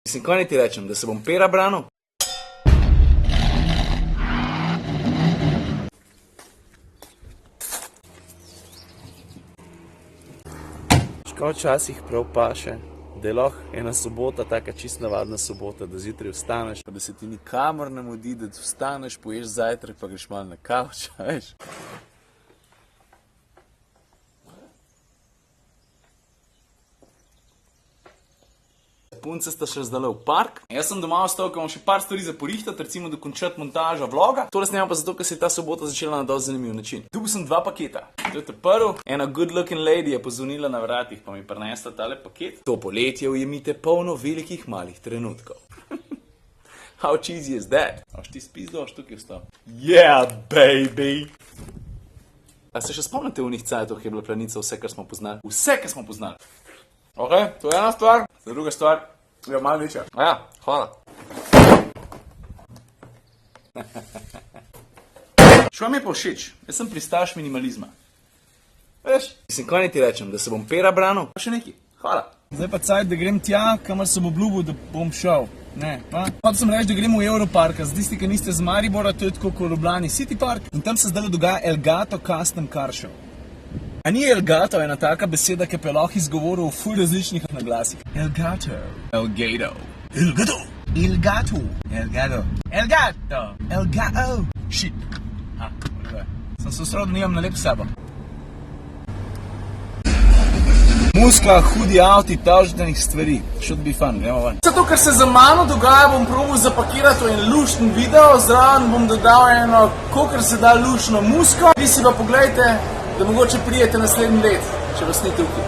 Mislim, kaj naj ti rečem, da se bom pera branil? Škoda včasih prav paše, da je lahko ena sobota, taka čist navadna sobota, da zjutraj vstaneš, pa da se ti nikamor ne mudi, da vstaneš, poješ zajtrk, pa greš malo na kavč, veš. Punce sta še zdaj v park. Jaz sem doma ostal, ker imam še par stvari za porihtati, recimo dokončati montažo vloga. Tole snemam pa zato, ker se je ta sobota začela na dosti zanimiv način. Dobil sem 2 paketa. To je prvi. Ena good looking lady je pozvonila na vratih, pa mi prinesla tale paket. To poletje ujemite polno velikih malih trenutkov. How cheesy is that? Aš ti spizdo, až tukaj vstal. Yeah, baby! A se še spomnite v njih cajtov, ki je bila planica vse, kar smo poznali? Vse, kar smo poznali. Ok, to je ena stvar. Druga stvar je malo večja. Ja, hvala. Šlo mi je pa všeč. Jaz sem pristaš minimalizma. Veš? Mislim, kaj naj ti rečem, da se bom pera branil? Pa še nekaj. Hvala. Zdaj pa cajt, da grem tja, kamor sem obljubil, da bom šel. Ne, pa? Hotel sem reči, da grem v Europark, za tisti, ki niste z Maribora, to je tako kot Ljubljani City Park. In tam se zdaj dogaja Elgato Custom Car Show. A ni Elgato ena taka beseda, ki pa je lahko izgovoril v ful različnih naglasih? Elgato. Elgato. Elgato. Elgato. Elgato. Elgato. Elgato. Shit. Sem se usrodil, nimam na lep sabo. Muska, hudi avti, tavžitenih stvari. Should be fun, gremo ven. Zato, ker se za mano dogaja, bom probal zapakirati en lušten video, zraven bom dodal eno, kolikor se da lušno musko. Vi si pa pogledajte, da mogoče prijete naslednji let, če vas ni tukaj.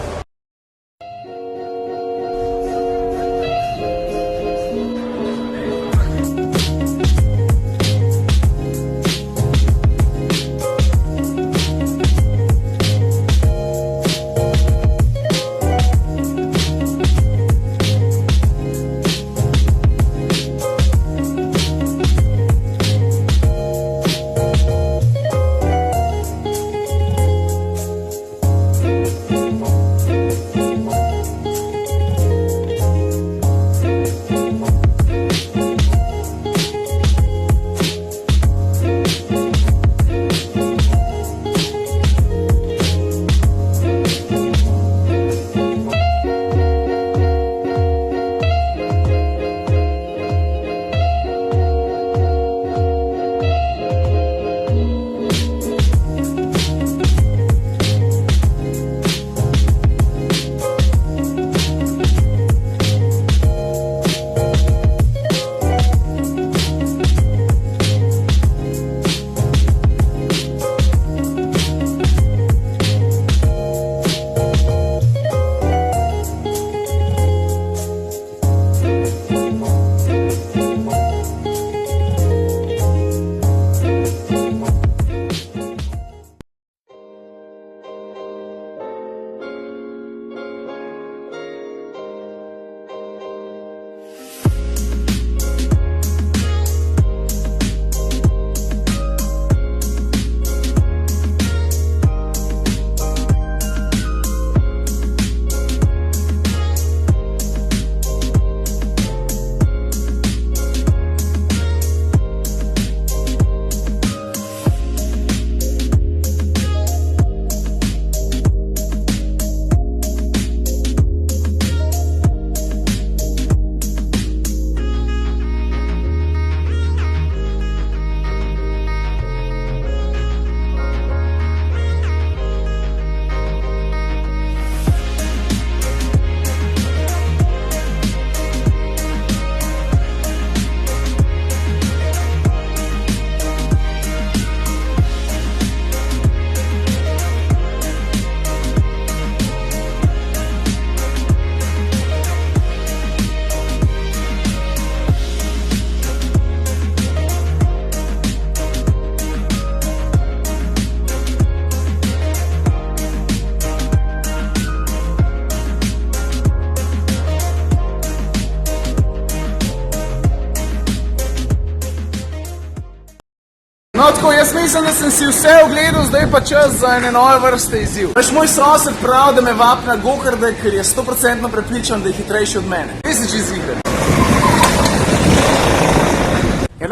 No, tako, jaz mislim, da sem si vse ogledal, zdaj pa čas za ene nove vrste izziv. Veš, moj sosed pravi, da me vap na gokarde, ker je 100% prepričan, da je hitrejši od mene. Kaj si čez igre?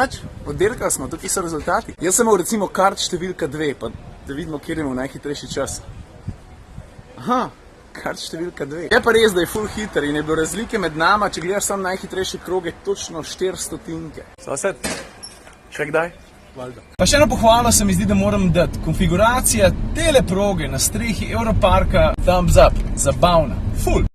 Nič, oddelkali smo, tukaj so rezultati. Jaz sem imel recimo kart številka 2, pa da vidimo, kjer je imel najhitrejši čas. Aha, kart številka 2. Je pa res, da je full hiter in je bilo razlike med nama, če gledaš sam najhitrejši kroge, točno 400. Sosed, še kdaj? Valjda. Pa še eno pohvalo se mi zdi, da moram dati. Konfiguracija tele proge na strehi Europarka, thumbs up, zabavna, full.